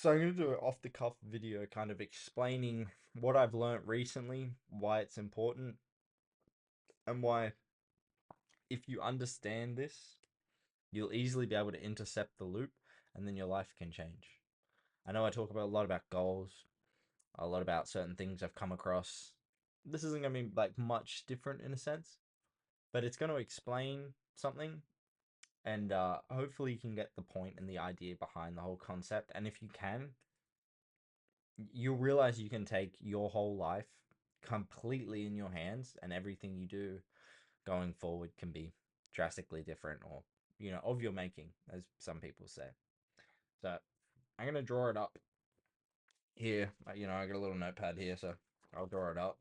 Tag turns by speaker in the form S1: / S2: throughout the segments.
S1: So I'm going to do an off the cuff video kind of explaining what I've learnt recently, why it's important, and why if you understand this, you'll easily be able to intercept the loop and then your life can change. I know I talk about a lot about goals, a lot about certain things I've come across. This isn't going to be like much different in a sense, but it's going to explain something and hopefully you can get the point and the idea behind the whole concept. And if you can, you'll realize you can take your whole life completely in your hands, and everything you do going forward can be drastically different or, of your making, as some people say. So I'm going to draw it up here. I got a little notepad here, so I'll draw it up.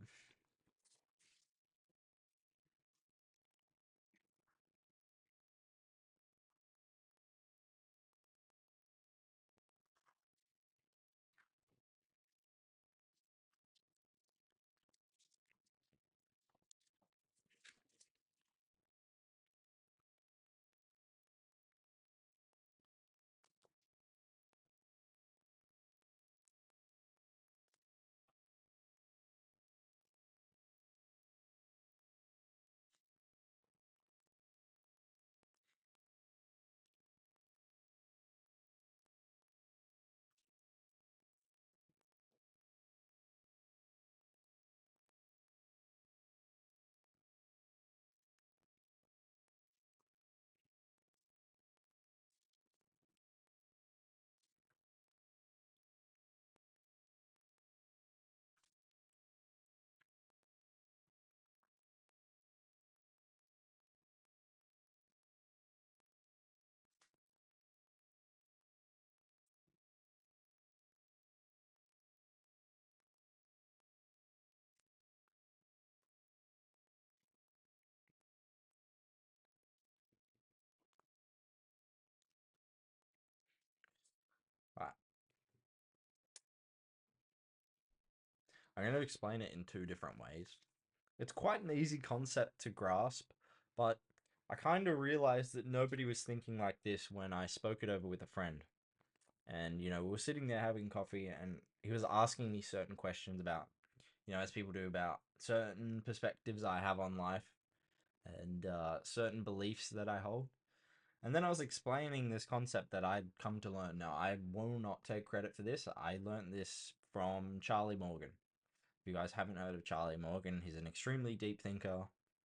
S1: Right. I'm going to explain it in two different ways. It's quite an easy concept to grasp, but I kind of realized that nobody was thinking like this when I spoke it over with a friend. And, we were sitting there having coffee, and he was asking me certain questions about, as people do, about certain perspectives I have on life and certain beliefs that I hold. And then I was explaining this concept that I'd come to learn. Now, I will not take credit for this. I learned this from Charlie Morgan. If you guys haven't heard of Charlie Morgan, he's an extremely deep thinker,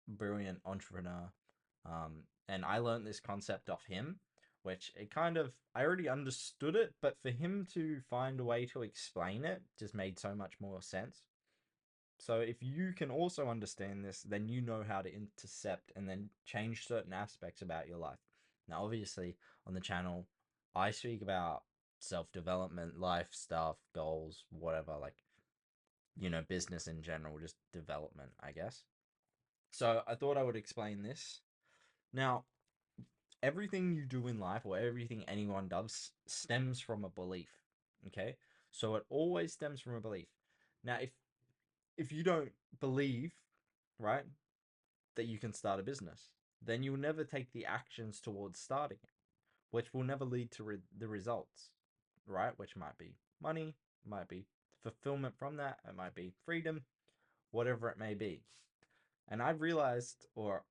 S1: brilliant entrepreneur. And I learned this concept off him, which it kind of, I already understood it, but for him to find a way to explain it just made so much more sense. So if you can also understand this, then you know how to intercept and then change certain aspects about your life. Now, obviously, on the channel, I speak about self development, life stuff, goals, whatever, like, business in general, just development, I guess. So I thought I would explain this. Now, everything you do in life or everything anyone does stems from a belief. Okay? So it always stems from a belief. Now, if you don't believe, right, that you can start a business, then you'll never take the actions towards starting it, which will never lead to the results, right? Which might be money, might be fulfillment from that, it might be freedom, whatever it may be. And I've realized, or,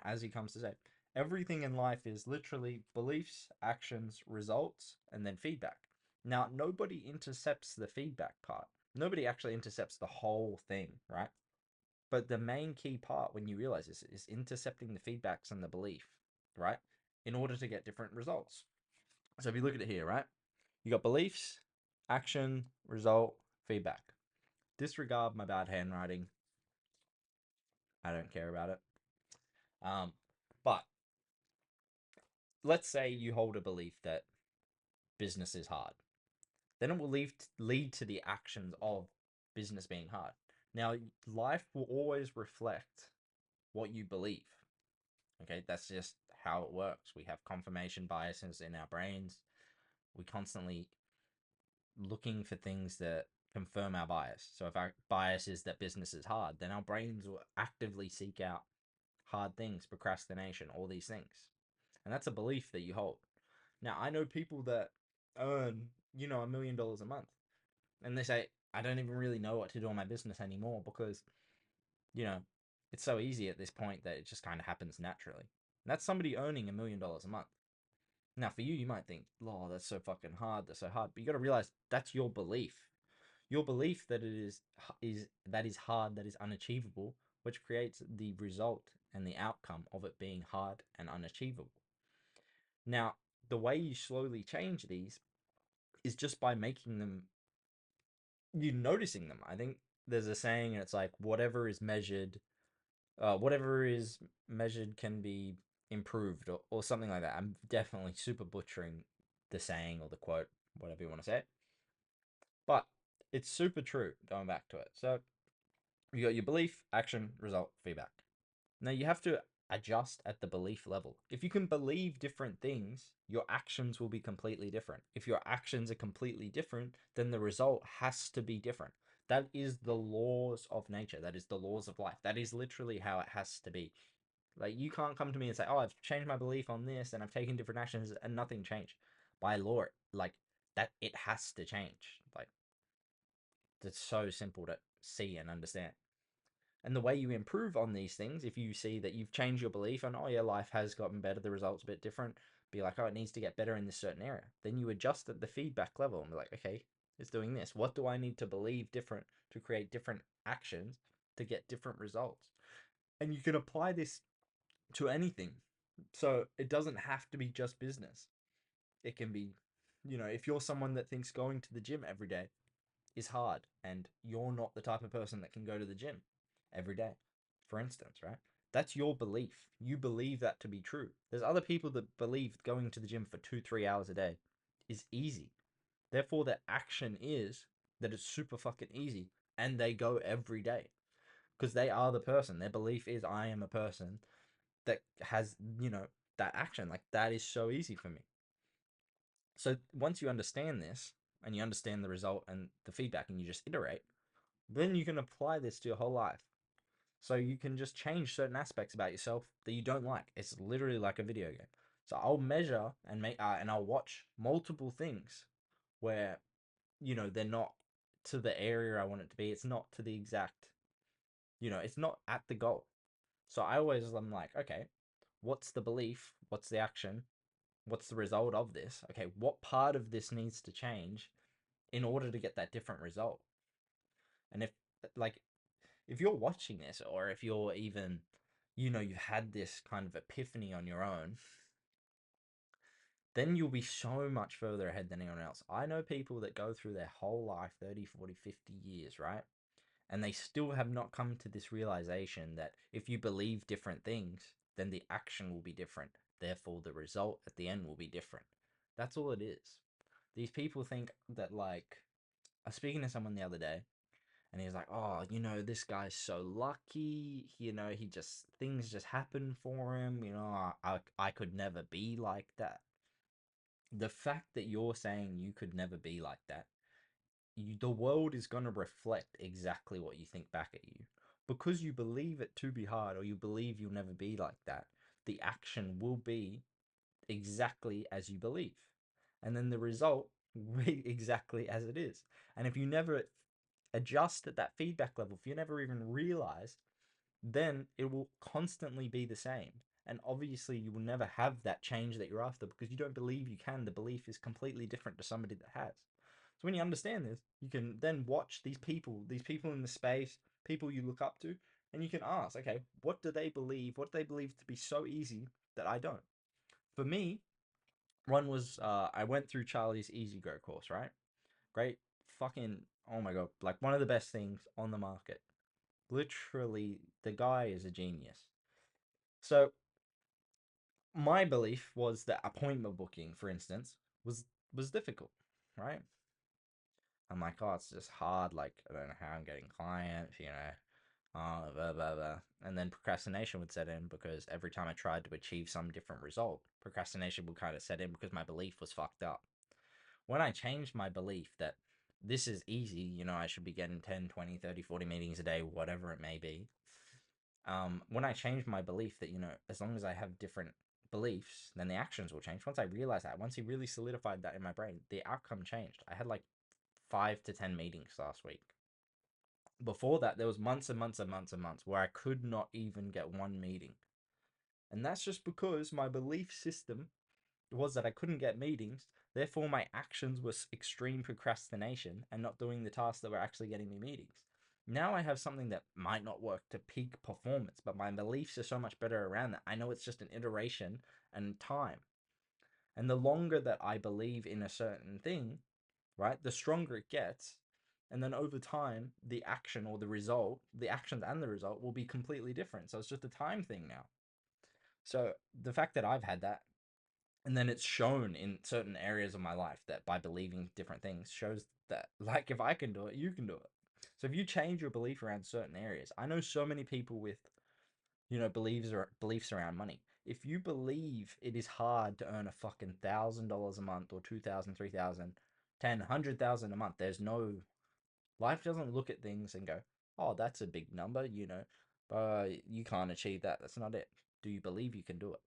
S1: as he comes to say, everything in life is literally beliefs, actions, results, and then feedback. Now, nobody intercepts the feedback part. Nobody actually intercepts the whole thing, right? But the main key part when you realize this is intercepting the feedbacks and the belief, right? In order to get different results. So if you look at it here, right? You got beliefs, action, result, feedback. Disregard my bad handwriting. I don't care about it. Um, but let's say you hold a belief that business is hard. Then it will lead to the actions of business being hard. Now, life will always reflect what you believe. Okay, that's just how it works. We have confirmation biases in our brains. We constantly looking for things that confirm our bias. So if our bias is that business is hard, then our brains will actively seek out hard things, procrastination, all these things. And that's a belief that you hold. Now, I know people that earn $1 million a month. And they say, I don't even really know what to do on my business anymore because, you know, it's so easy at this point that it just kind of happens naturally. And that's somebody earning $1 million a month. Now, for you, you might think, "Oh, that's so fucking hard. That's so hard." But you got to realize that's your belief. Your belief that it is hard, that is unachievable, which creates the result and the outcome of it being hard and unachievable. Now, the way you slowly change these is just by making them, you noticing them. I think there's a saying, and it's like whatever is measured can be improved, or something like that. I'm definitely super butchering the saying or the quote, whatever you want to say, but it's super true. Going back to it, so you got your belief, action, result, feedback. Now you have to adjust at the belief level. If you can believe different things, your actions will be completely different. If your actions are completely different, then the result has to be different. That is the laws of nature. That is the laws of life. That is literally how it has to be. Like, you can't come to me and say, "Oh, I've changed my belief on this and I've taken different actions and nothing changed." By law, like, that it has to change. Like, it's so simple to see and understand. And the way you improve on these things, if you see that you've changed your belief and, oh yeah, life has gotten better, the result's a bit different, be like, oh, it needs to get better in this certain area. Then you adjust at the feedback level and be like, okay, it's doing this. What do I need to believe different to create different actions to get different results? And you can apply this to anything. So it doesn't have to be just business. It can be, if you're someone that thinks going to the gym every day is hard and you're not the type of person that can go to the gym every day, for instance, right? That's your belief. You believe that to be true. There's other people that believe going to the gym for 2, 3 hours a day is easy. Therefore, their action is that it's super fucking easy and they go every day because they are the person. Their belief is, I am a person that has, that action. Like, that is so easy for me. So once you understand this and you understand the result and the feedback and you just iterate, then you can apply this to your whole life. So you can just change certain aspects about yourself that you don't like. It's literally like a video game. So I'll measure and and I'll watch multiple things where, they're not to the area I want it to be. It's not to the exact, it's not at the goal. So I'm like, okay, what's the belief? What's the action? What's the result of this? Okay, what part of this needs to change in order to get that different result? And like, if you're watching this, or if you're even, you've had this kind of epiphany on your own, then you'll be so much further ahead than anyone else. I know people that go through their whole life, 30, 40, 50 years, right? And they still have not come to this realization that if you believe different things, then the action will be different. Therefore, the result at the end will be different. That's all it is. These people think that, like, I was speaking to someone the other day, and he was like, "Oh, this guy's so lucky. He just, things just happen for him. I could never be like that." The fact that you're saying you could never be like that, the world is going to reflect exactly what you think back at you. Because you believe it to be hard, or you believe you'll never be like that, the action will be exactly as you believe. And then the result will be exactly as it is. And if you never adjust at that feedback level, if you never even realize, then it will constantly be the same. And obviously, you will never have that change that you're after because you don't believe you can. The belief is completely different to somebody that has. So when you understand this, you can then watch these people in the space, people you look up to, and you can ask, okay, what do they believe? What do they believe to be so easy that I don't? For me, one was I went through Charlie's Easy Grow course, right? Great, fucking, oh my god, like one of the best things on the market. Literally, the guy is a genius. So my belief was that appointment booking, for instance, was difficult, right? I'm like, oh, it's just hard. Like, I don't know how I'm getting clients, blah, blah, blah. And then procrastination would set in because every time I tried to achieve some different result, procrastination would kind of set in because my belief was fucked up. When I changed my belief that this is easy, I should be getting 10, 20, 30, 40 meetings a day, whatever it may be. When I changed my belief that, as long as I have different beliefs, then the actions will change. Once I realized that, once he really solidified that in my brain, the outcome changed. I had like 5 to 10 meetings last week. Before that, there was months and months and months and months where I could not even get one meeting. And that's just because my belief system was that I couldn't get meetings. Therefore, my actions was extreme procrastination and not doing the tasks that were actually getting me meetings. Now I have something that might not work to peak performance, but my beliefs are so much better around that. I know it's just an iteration and time. And the longer that I believe in a certain thing, right, the stronger it gets. And then over time, the action or the result, the actions and the result will be completely different. So it's just a time thing now. So the fact that I've had that, and then it's shown in certain areas of my life that by believing different things shows that, like, if I can do it, you can do it. So if you change your belief around certain areas, I know so many people with, beliefs around money. If you believe it is hard to earn a fucking $1,000 a month or 2,000, 3,000, 10, 100,000 a month, there's no life doesn't look at things and go, oh, that's a big number, but you can't achieve that. That's not it. Do you believe you can do it?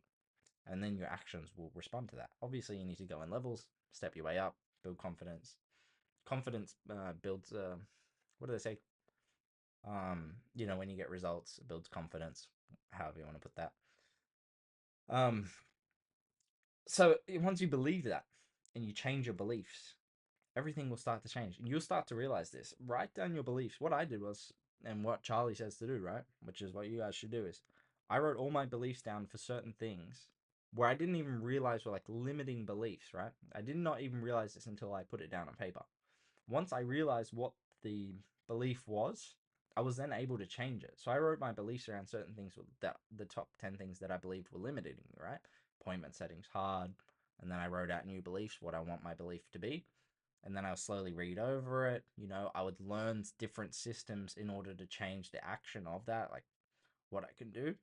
S1: And then your actions will respond to that. Obviously, you need to go in levels, step your way up, build confidence. Confidence builds. What do they say? When you get results, it builds confidence. However you want to put that. Um, so once you believe that and you change your beliefs, everything will start to change, and you'll start to realize this. Write down your beliefs. What I did was, and what Charlie says to do, right? Which is what you guys should do, is I wrote all my beliefs down for certain things where I didn't even realize were like limiting beliefs, right? I did not even realize this until I put it down on paper. Once I realized what the belief was, I was then able to change it. So I wrote my beliefs around certain things, with the top 10 things that I believed were limiting me, right? Appointment settings hard. And then I wrote out new beliefs, what I want my belief to be. And then I'll slowly read over it. I would learn different systems in order to change the action of that, like what I can do.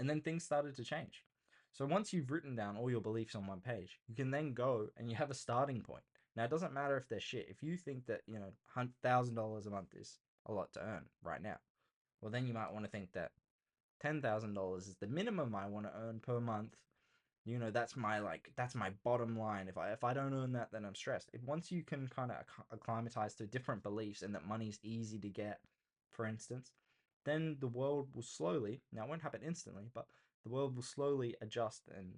S1: And then things started to change. So once you've written down all your beliefs on one page, you can then go and you have a starting point. Now, it doesn't matter if they're shit. If you think that, $1,000 a month is a lot to earn right now, well, then you might want to think that $10,000 is the minimum I want to earn per month. That's my bottom line. If I don't earn that, then I'm stressed. If once you can kind of acclimatize to different beliefs and that money's easy to get, for instance, then the world will slowly, now it won't happen instantly, but the world will slowly adjust and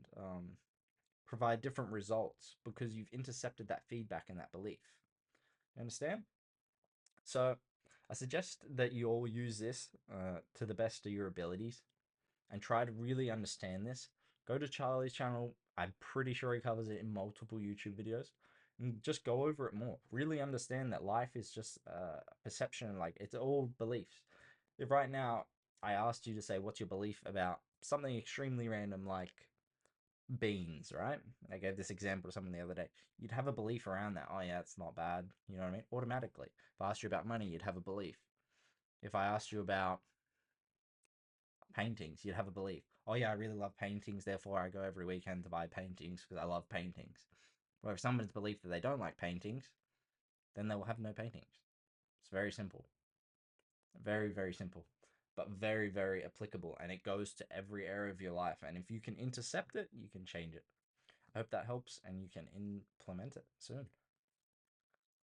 S1: provide different results because you've intercepted that feedback and that belief. You understand? So I suggest that you all use this to the best of your abilities and try to really understand this. Go to Charlie's channel. I'm pretty sure he covers it in multiple YouTube videos. And just go over it more. Really understand that life is just perception. Like, it's all beliefs. If right now I asked you to say what's your belief about something extremely random like beans, right? I gave this example to someone the other day. You'd have a belief around that. Oh yeah, it's not bad. You know what I mean? Automatically. If I asked you about money, you'd have a belief. If I asked you about paintings, you'd have a belief. Oh yeah, I really love paintings, therefore I go every weekend to buy paintings because I love paintings. Or if someone's belief that they don't like paintings, then they will have no paintings. It's very simple. Very, very simple. But very, very applicable. And it goes to every area of your life. And if you can intercept it, you can change it. I hope that helps and you can implement it soon.